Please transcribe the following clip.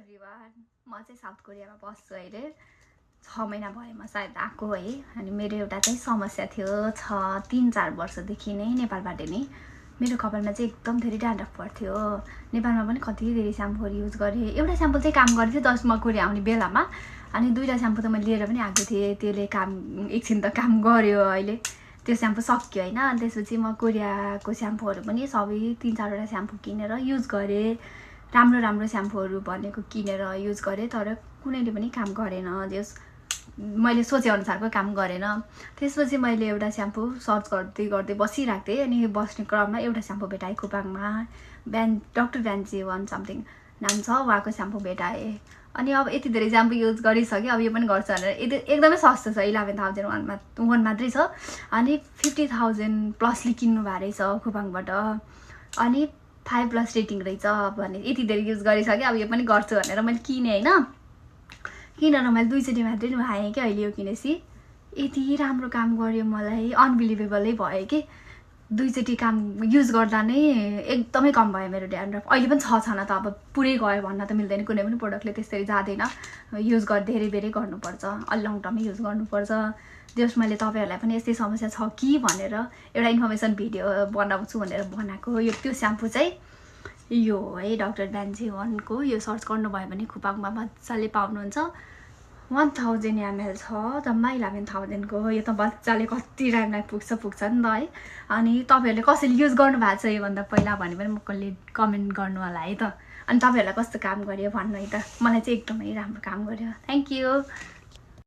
Everyone म चाहिँ south कोरियामा बस्छु अहिले 6 महिना भएमा सायद आएको है। अनि मेरो एउटा चाहिँ समस्या थियो 3-4 वर्षदेखि नै नेपालबाट नै मेरो कपालमा चाहिँ एकदम धेरै ड्यान्ड्रफ पर्थ्यो। नेपालमा पनि कति धेरै स्याम्पूहरू युज गरेँ। एउटा स्याम्पू चाहिँ काम गर्थ्यो 10 मा कोरिया आउने बेलामा, अनि दुईटा स्याम्पू त मैले लिएर पनि आएको थिएँ। त्यसले काम एकछिन त काम गर्यो। अहिले त्यो स्याम्पू सक्यो हैन। अनि त्यसपछि म कोरियाको स्याम्पूहरू पनि सबै 3-4 वटा स्याम्पू किनेर युज गरेँ। राम्रो स्याम्पूहरू भनेको किनेर युज गरेँ, तर कुनैले पनि काम गरेन। जस मैले सोचे अनुसारको काम गरेन। त्यसपछि मैले एउटा स्याम्पू सर्च गर्दै बसिरहेको थिएँ। अनि बस्ने क्रममा एउटा स्याम्पू भेटाएँ खुपाङमा, डक्टर भ्यान्जी वान समथिङ नाम छ, उहाँको स्याम्पू भेटाएँ। अनि अब यति धेरै स्याम्पू युज गरिसकेँ, अब यो पनि गर्छु भनेर एकदमै सस्तो छ। 11,000 वान मात्रै छ। अनि 50,000 प्लसले किन्नु भएको रहेछ खुपाङबाट। अनि 5+ रेटिङ रहेछ भने यति धेरै युज गरिसकेँ, अब यो पनि गर्छु भनेर मैले किनेँ हैन। किनेर मैले 2 चोटि मात्रै नुहाएँ कि अहिले यो किनेपछि यति राम्रो काम गर्यो। मलाई अनबिलिभेबलै भयो कि 2 चोटि काम युज गर्दा नै एकदमै कम भयो मेरो ड्यान्ड्रफ। अहिले पनि छ न त, अब पुरै गयो भन्न त मिल्दैन। कुनै पनि प्रोडक्टले त्यसरी जाँदैन। युज धेरै गर्नुपर्छ, अलि लङ टर्ममै युज गर्नुपर्छ। जस मैले तपाईहरुलाई पनि यस्तै समस्या छ कि भनेर एउटा इन्फर्मेसन भिडियो बनाउँछु भनेर बनाएको। यो त्यो स्याम्पू चाहिँ यो है डक्टर भ्यान्जी वानको, यो सर्च गर्नुभयो भने खुपाङमा मजाले पाउनुहुन्छ। 1000 ml छ, जम्मा 11,000 को। यो त मजाले कति टाइमलाई पुग्छ नि त है। अनि तपाईहरुले कसैले युज गर्नु भएको छ यो भन्दा पहिला भने पनि मकले कमेन्ट गर्नु होला है त। अनि तपाईहरुलाई कस्तो काम गर्यो भन्नु है त। मलाई चाहिँ एकदमै राम्रो काम गर्यो। Thank you.